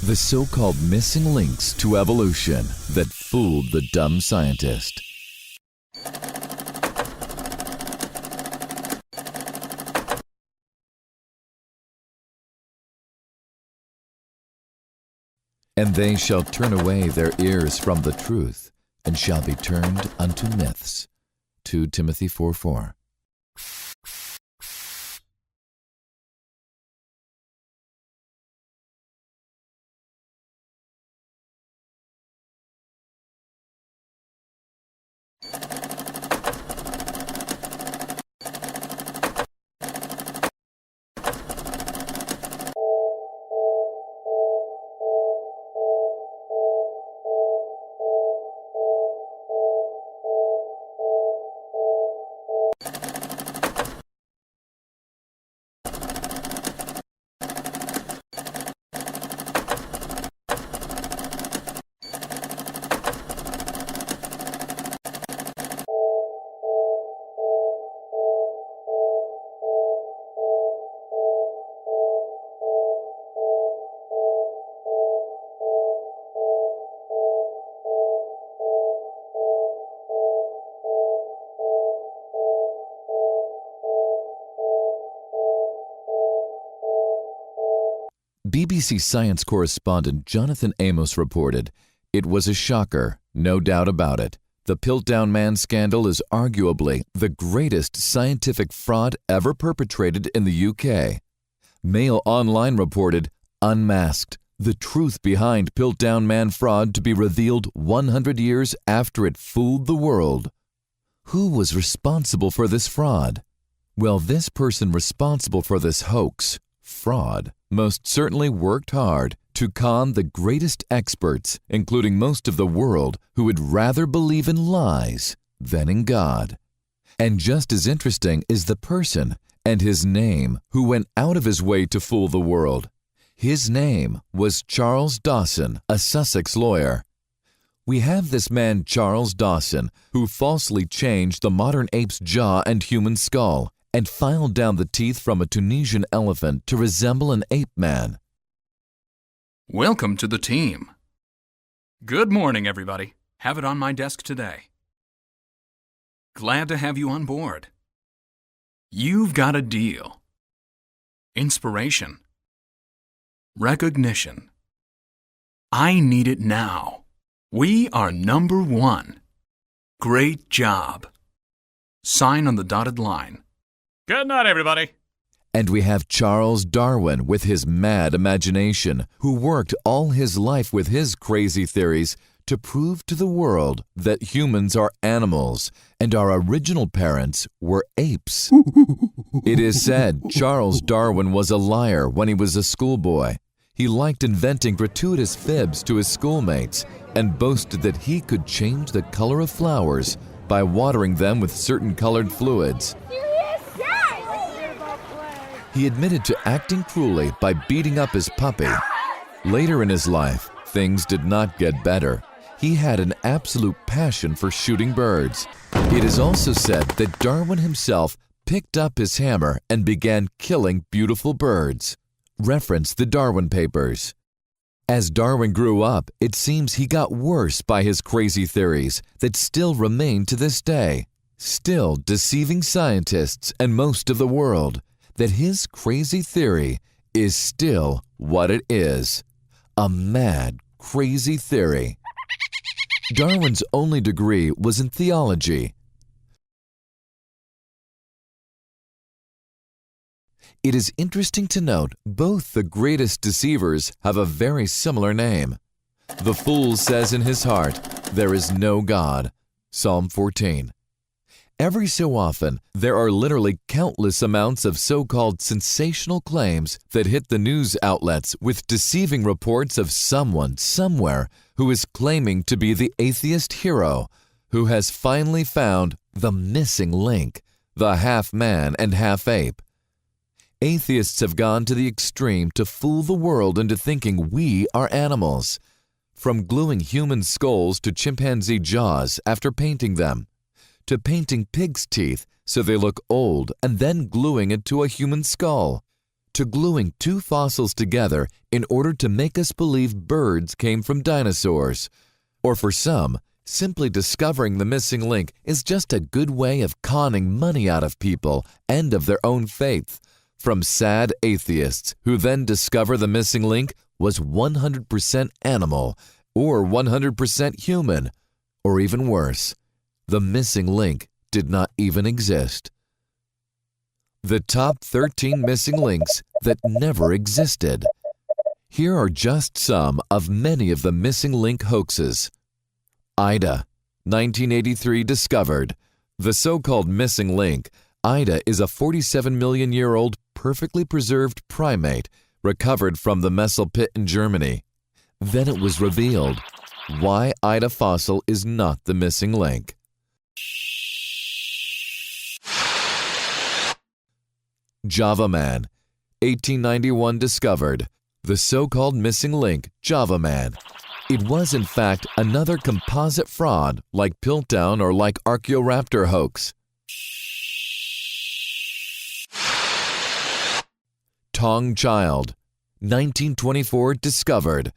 The so-called missing links to evolution that fooled the dumb scientist. And they shall turn away their ears from the truth, and shall be turned unto myths. 2 Timothy 4:4. BBC Science correspondent Jonathan Amos reported, "It was a shocker, no doubt about it. The Piltdown Man scandal is arguably the greatest scientific fraud ever perpetrated in the UK." Mail Online reported, "Unmasked, the truth behind Piltdown Man fraud to be revealed 100 years after it fooled the world." Who was responsible for this fraud? Well, this person responsible for this hoax, fraud, most certainly worked hard to con the greatest experts, including most of the world, who would rather believe in lies than in God. And just as interesting is the person and his name who went out of his way to fool the world. His name was Charles Dawson, a Sussex lawyer. We have this man Charles Dawson, who falsely changed the modern ape's jaw and human skull, and filed down the teeth from a Tunisian elephant to resemble an ape man. Welcome to the team. Good morning, everybody. Have it on my desk today. Glad to have you on board. You've got a deal. Inspiration. Recognition. I need it now. We are number one. Great job. Sign on the dotted line. Good night, everybody. And we have Charles Darwin with his mad imagination, who worked all his life with his crazy theories to prove to the world that humans are animals and our original parents were apes. It is said Charles Darwin was a liar when he was a schoolboy. He liked inventing gratuitous fibs to his schoolmates and boasted that he could change the color of flowers by watering them with certain colored fluids. He admitted to acting cruelly by beating up his puppy. Later in his life, things did not get better. He had an absolute passion for shooting birds. It is also said that Darwin himself picked up his hammer and began killing beautiful birds. Reference the Darwin Papers. As Darwin grew up, it seems he got worse by his crazy theories that still remain to this day, still deceiving scientists and most of the world, that his crazy theory is still what it is, a mad, crazy theory. Darwin's only degree was in theology. It is interesting to note both the greatest deceivers have a very similar name. The fool says in his heart, "There is no God." Psalm 14. Every so often, there are literally countless amounts of so-called sensational claims that hit the news outlets with deceiving reports of someone somewhere who is claiming to be the atheist hero, who has finally found the missing link, the half-man and half-ape. Atheists have gone to the extreme to fool the world into thinking we are animals, from gluing human skulls to chimpanzee jaws after painting them, to painting pigs' teeth so they look old and then gluing it to a human skull, to gluing two fossils together in order to make us believe birds came from dinosaurs. Or for some, simply discovering the missing link is just a good way of conning money out of people and of their own faith. From sad atheists who then discover the missing link was 100% animal or 100% human, or even worse, the missing link did not even exist. The top 13 missing links that never existed. Here are just some of many of the missing link hoaxes. Ida, 1983 discovered. The so-called missing link, Ida is a 47 million year old perfectly preserved primate recovered from the Messel pit in Germany. Then it was revealed why Ida fossil is not the missing link. Java Man, 1891 discovered. The so-called missing link, Java Man. It was in fact another composite fraud like Piltdown or like Archaeoraptor hoax. TAUNG child, 1924 discovered.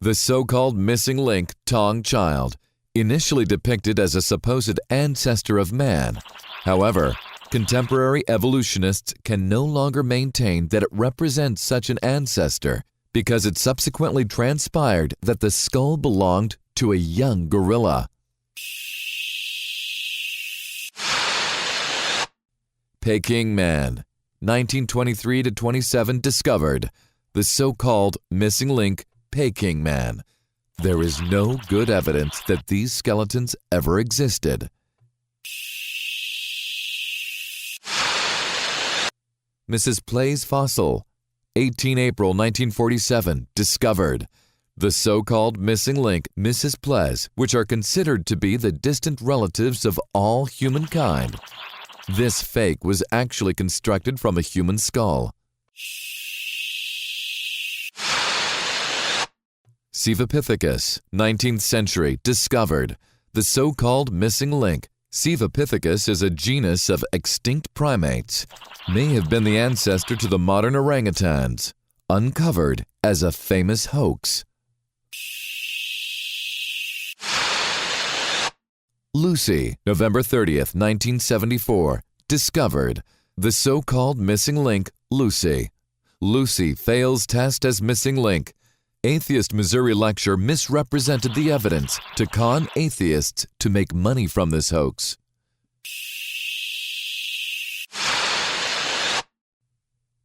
The so-called missing link, TAUNG child, initially depicted as a supposed ancestor of man. However, contemporary evolutionists can no longer maintain that it represents such an ancestor because it subsequently transpired that the skull belonged to a young gorilla. Peking Man, 1923-27 discovered. The so-called missing link, Peking Man. There is no good evidence that these skeletons ever existed. Mrs. Ples fossil, 18 April 1947, discovered. The so-called missing link, Mrs. Ples, which are considered to be the distant relatives of all humankind. This fake was actually constructed from a human skull. Sevapithecus, 19th century, discovered. The so-called missing link, Sevapithecus is a genus of extinct primates, may have been the ancestor to the modern orangutans, uncovered as a famous hoax. Lucy, November 30th, 1974, discovered. The so-called missing link, Lucy. Lucy fails test as missing link. Atheist Missouri lecture misrepresented the evidence to con atheists to make money from this hoax.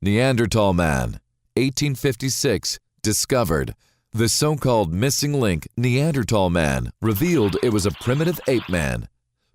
Neanderthal Man, 1856, discovered. The so-called missing link, Neanderthal Man, revealed it was a primitive ape man.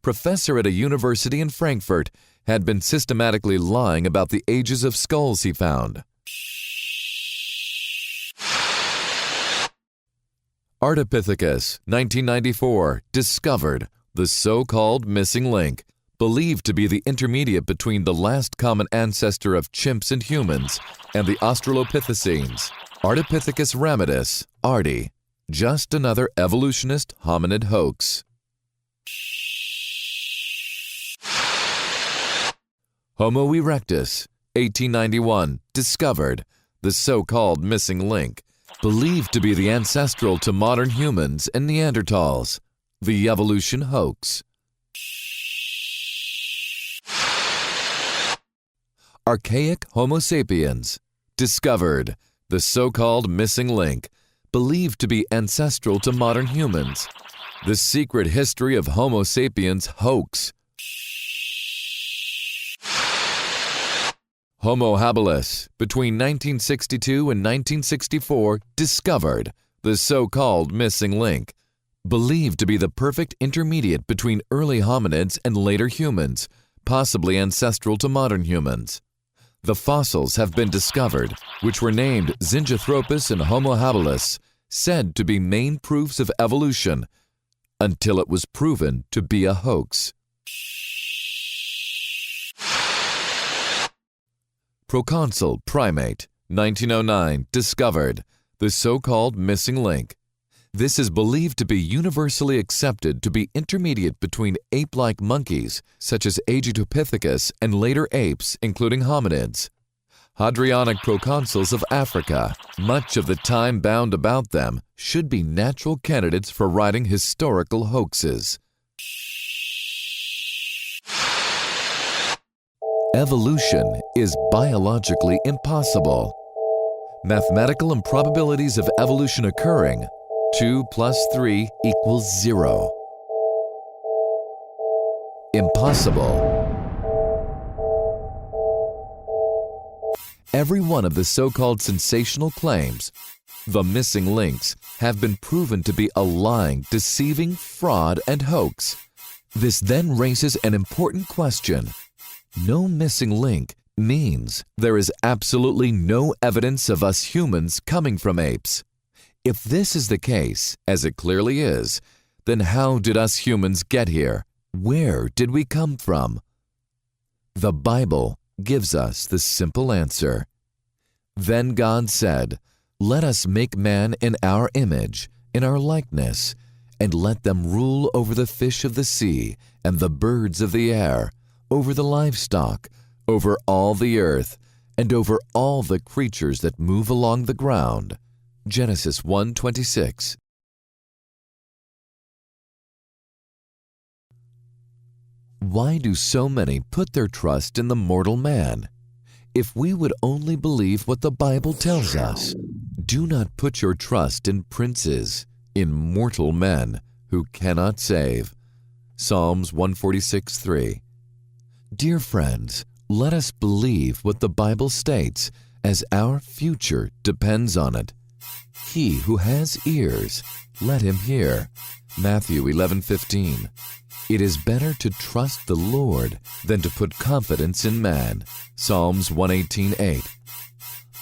Professor at a university in Frankfurt had been systematically lying about the ages of skulls he found. Ardipithecus, 1994, discovered. The so-called missing link, believed to be the intermediate between the last common ancestor of chimps and humans and the Australopithecines. Ardipithecus ramidus, Ardi, just another evolutionist hominid hoax. Homo erectus, 1891, discovered. The so-called missing link, believed to be the ancestral to modern humans and Neanderthals. The evolution hoax. Archaic Homo sapiens, discovered. The so-called missing link, believed to be ancestral to modern humans. The secret history of Homo sapiens hoax. Homo habilis, between 1962 and 1964, discovered. The so-called missing link, believed to be the perfect intermediate between early hominids and later humans, possibly ancestral to modern humans. The fossils have been discovered, which were named Zingothropus and Homo habilis, said to be main proofs of evolution, until it was proven to be a hoax. Proconsul primate, 1909, discovered. The so-called missing link. This is believed to be universally accepted to be intermediate between ape-like monkeys, such as Agitopithecus, and later apes, including hominids. Hadrianic proconsuls of Africa, much of the time bound about them, should be natural candidates for writing historical hoaxes. Evolution is biologically impossible. Mathematical improbabilities of evolution occurring, 2 plus 3 equals 0. Impossible. Every one of the so-called sensational claims, the missing links, have been proven to be a lying, deceiving fraud and hoax. This then raises an important question. No missing link means there is absolutely no evidence of us humans coming from apes. If this is the case, as it clearly is, then how did us humans get here? Where did we come from? The Bible gives us the simple answer. Then God said, "Let us make man in our image, in our likeness, and let them rule over the fish of the sea and the birds of the air, over the livestock, over all the earth, and over all the creatures that move along the ground." Genesis 1:26. Why do so many put their trust in the mortal man? If we would only believe what the Bible tells us, do not put your trust in princes, in mortal men who cannot save. Psalms 146:3. Dear friends, let us believe what the Bible states, as our future depends on it. He who has ears, let him hear. Matthew 11:15. It is better to trust the Lord than to put confidence in man. Psalms 118:8.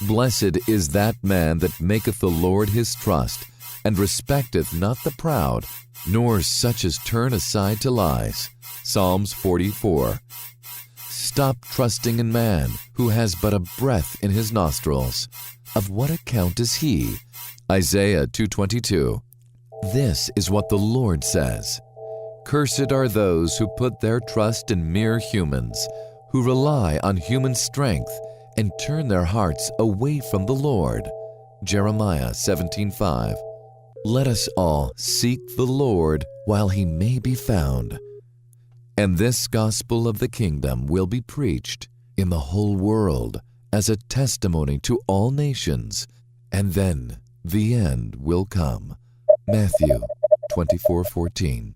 Blessed is that man that maketh the Lord his trust, and respecteth not the proud, nor such as turn aside to lies. Psalms 44. Stop trusting in man, who has but a breath in his nostrils. Of what account is he? Isaiah 2:22. This is what the Lord says. Cursed are those who put their trust in mere humans, who rely on human strength and turn their hearts away from the Lord. Jeremiah 17:5. Let us all seek the Lord while he may be found. And this gospel of the kingdom will be preached in the whole world as a testimony to all nations, and then the end will come. Matthew 24:14.